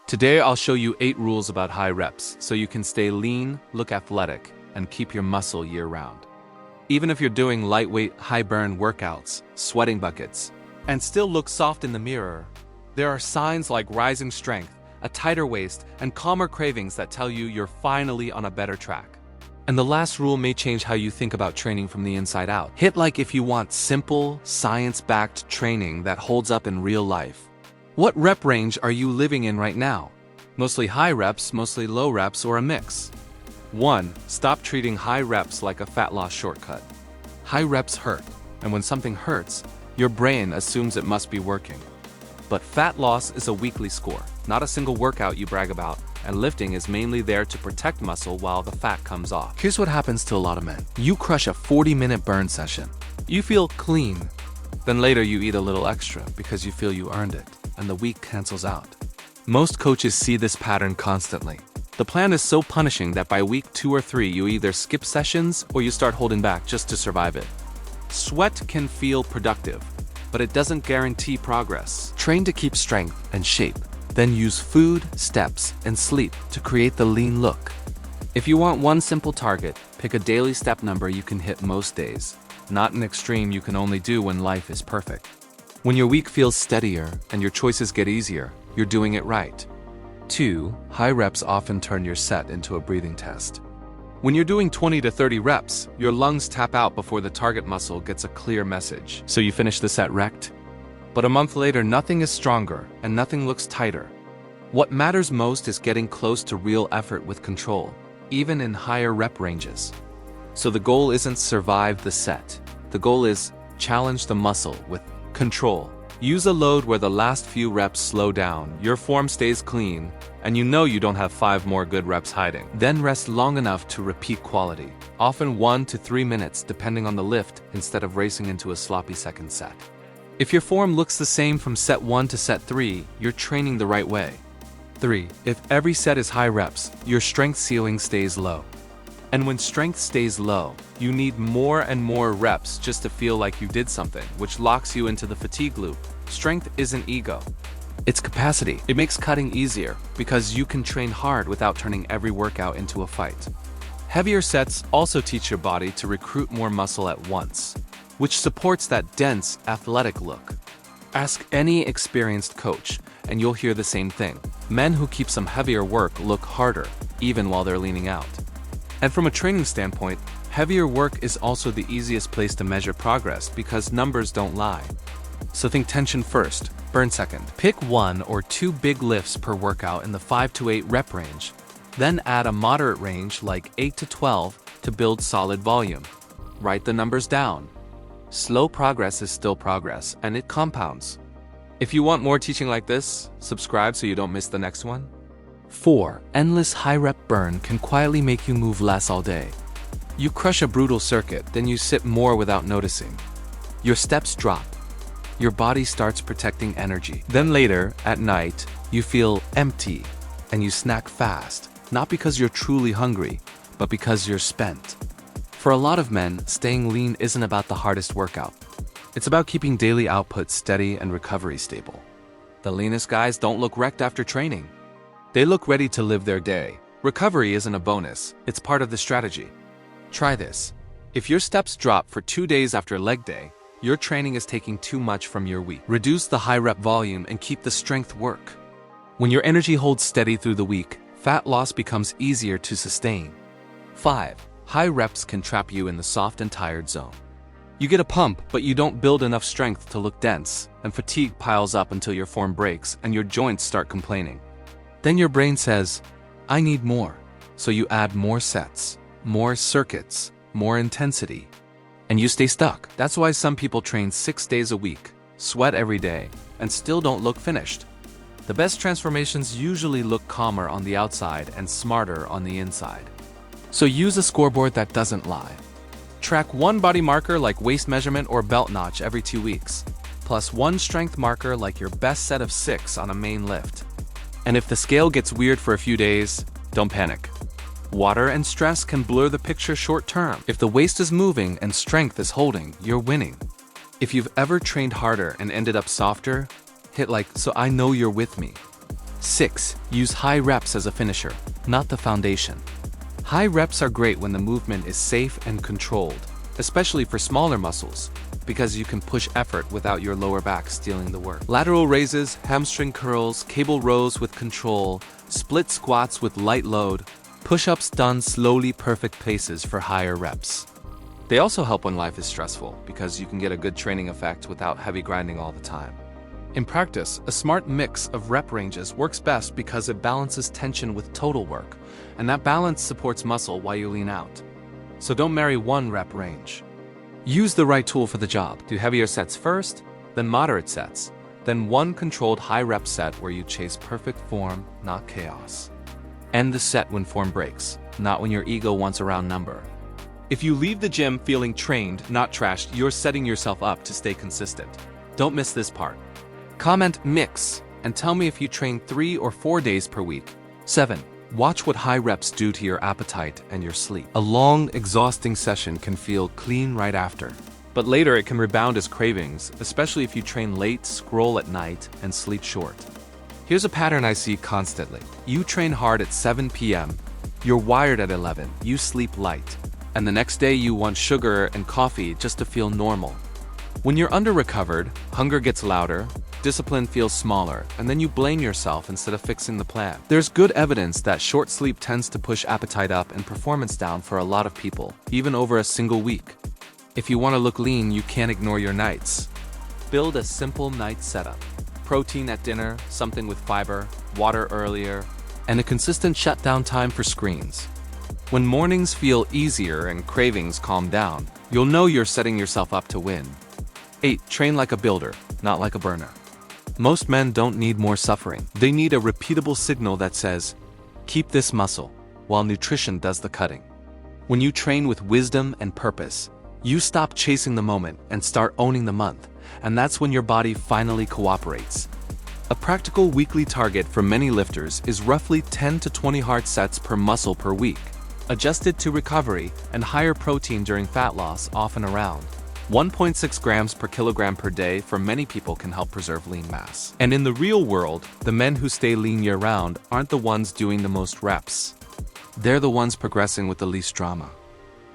Today I'll show you 8 rules about high reps so you can stay lean, look athletic, and keep your muscle year-round. Even if you're doing lightweight, high-burn workouts, sweating buckets, and still look soft in the mirror, there are signs like rising strength, a tighter waist, and calmer cravings that tell you you're finally on a better track. And the last rule may change how you think about training from the inside out. Hit like if you want simple, science-backed training that holds up in real life. What rep range are you living in right now? Mostly high reps, mostly low reps, or a mix? 1. Stop treating high reps like a fat loss shortcut. High reps hurt, and when something hurts, your brain assumes it must be working. But fat loss is a weekly score, not a single workout you brag about, and lifting is mainly there to protect muscle while the fat comes off. Here's what happens to a lot of men. You crush a 40-minute burn session. You feel clean. Then later you eat a little extra because you feel you earned it, and the week cancels out. Most coaches see this pattern constantly. The plan is so punishing that by week 2 or 3 you either skip sessions or you start holding back just to survive it. Sweat can feel productive, but it doesn't guarantee progress. Train to keep strength and shape, then use food, steps, and sleep to create the lean look. If you want one simple target, pick a daily step number you can hit most days, not an extreme you can only do when life is perfect. When your week feels steadier and your choices get easier, you're doing it right. 2. High reps often turn your set into a breathing test. When you're doing 20 to 30 reps, your lungs tap out before the target muscle gets a clear message. So you finish the set wrecked? But a month later, nothing is stronger and nothing looks tighter. What matters most is getting close to real effort with control, even in higher rep ranges. So the goal isn't survive the set. The goal is challenge the muscle with control. Use a load where the last few reps slow down, your form stays clean, and you know you don't have 5 more good reps hiding. Then rest long enough to repeat quality, often 1 to 3 minutes depending on the lift instead of racing into a sloppy second set. If your form looks the same from set 1 to set 3, you're training the right way. 3. If every set is high reps, your strength ceiling stays low. And when strength stays low, you need more and more reps just to feel like you did something, which locks you into the fatigue loop. Strength isn't ego. It's capacity. It makes cutting easier because you can train hard without turning every workout into a fight. Heavier sets also teach your body to recruit more muscle at once, which supports that dense, athletic look. Ask any experienced coach, and you'll hear the same thing. Men who keep some heavier work look harder, even while they're leaning out. And from a training standpoint, heavier work is also the easiest place to measure progress because numbers don't lie. So think tension first, burn second. Pick 1 or 2 big lifts per workout in the 5 to 8 rep range. Then add a moderate range like 8 to 12 to build solid volume. Write the numbers down. Slow progress is still progress, and it compounds. If you want more teaching like this, subscribe so you don't miss the next one. 4. Endless high-rep burn can quietly make you move less all day. You crush a brutal circuit, then you sit more without noticing. Your steps drop. Your body starts protecting energy. Then later, at night, you feel empty, and you snack fast, not because you're truly hungry, but because you're spent. For a lot of men, staying lean isn't about the hardest workout. It's about keeping daily output steady and recovery stable. The leanest guys don't look wrecked after training. They look ready to live their day. Recovery isn't a bonus, it's part of the strategy. Try this. If your steps drop for 2 days after leg day, your training is taking too much from your week. Reduce the high rep volume and keep the strength work. When your energy holds steady through the week, fat loss becomes easier to sustain. 5. High reps can trap you in the soft and tired zone. You get a pump, but you don't build enough strength to look dense, and fatigue piles up until your form breaks and your joints start complaining. Then your brain says, I need more. So you add more sets, more circuits, more intensity, and you stay stuck. That's why some people train 6 days a week, sweat every day, and still don't look finished. The best transformations usually look calmer on the outside and smarter on the inside. So use a scoreboard that doesn't lie. Track 1 body marker like waist measurement or belt notch every 2 weeks, plus 1 strength marker like your best set of 6 on a main lift. And if the scale gets weird for a few days, don't panic. Water and stress can blur the picture short term. If the waist is moving and strength is holding, you're winning. If you've ever trained harder and ended up softer, hit like, so I know you're with me. 6. Use high reps as a finisher, not the foundation. High reps are great when the movement is safe and controlled, especially for smaller muscles, because you can push effort without your lower back stealing the work. Lateral raises, hamstring curls, cable rows with control, split squats with light load, push-ups done slowly, perfect paces for higher reps. They also help when life is stressful, because you can get a good training effect without heavy grinding all the time. In practice, a smart mix of rep ranges works best because it balances tension with total work, and that balance supports muscle while you lean out. So don't marry one rep range. Use the right tool for the job. Do heavier sets first, then moderate sets, then one controlled high rep set where you chase perfect form, not chaos. End the set when form breaks, not when your ego wants a round number. If you leave the gym feeling trained, not trashed, you're setting yourself up to stay consistent. Don't miss this part. Comment mix and tell me if you train 3 or 4 days per week. 7. Watch what high reps do to your appetite and your sleep. A long, exhausting session can feel clean right after, but later it can rebound as cravings, especially if you train late, scroll at night, and sleep short. Here's a pattern I see constantly. You train hard at 7 p.m., you're wired at 11, you sleep light, and the next day you want sugar and coffee just to feel normal. When you're under-recovered, hunger gets louder, discipline feels smaller, and then you blame yourself instead of fixing the plan. There's good evidence that short sleep tends to push appetite up and performance down for a lot of people, even over a single week. If you want to look lean, you can't ignore your nights. Build a simple night setup. Protein at dinner, something with fiber, water earlier, and a consistent shutdown time for screens. When mornings feel easier and cravings calm down, you'll know you're setting yourself up to win. 8. Train like a builder, not like a burner. Most men don't need more suffering. They need a repeatable signal that says, keep this muscle, while nutrition does the cutting. When you train with wisdom and purpose, you stop chasing the moment and start owning the month, and that's when your body finally cooperates. A practical weekly target for many lifters is roughly 10 to 20 hard sets per muscle per week, adjusted to recovery and higher protein during fat loss, often around 1.6 grams per kilogram per day for many people can help preserve lean mass. And in the real world, the men who stay lean year-round aren't the ones doing the most reps. They're the ones progressing with the least drama.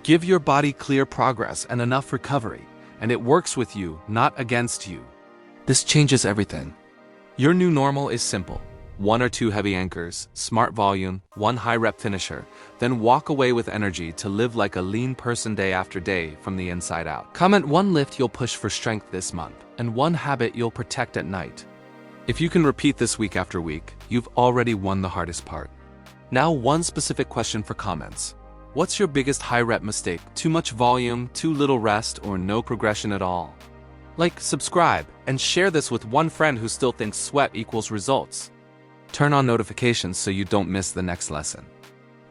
Give your body clear progress and enough recovery, and it works with you, not against you. This changes everything. Your new normal is simple. 1 or 2 heavy anchors, smart volume, 1 high rep finisher, then walk away with energy to live like a lean person day after day from the inside out. Comment 1 lift you'll push for strength this month, and 1 habit you'll protect at night. If you can repeat this week after week, you've already won the hardest part. Now 1 specific question for comments. What's your biggest high rep mistake? Too much volume, too little rest, or no progression at all? Like, subscribe, and share this with 1 friend who still thinks sweat equals results. Turn on notifications so you don't miss the next lesson.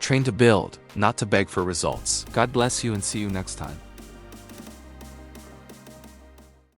Train to build, not to beg for results. God bless you and see you next time.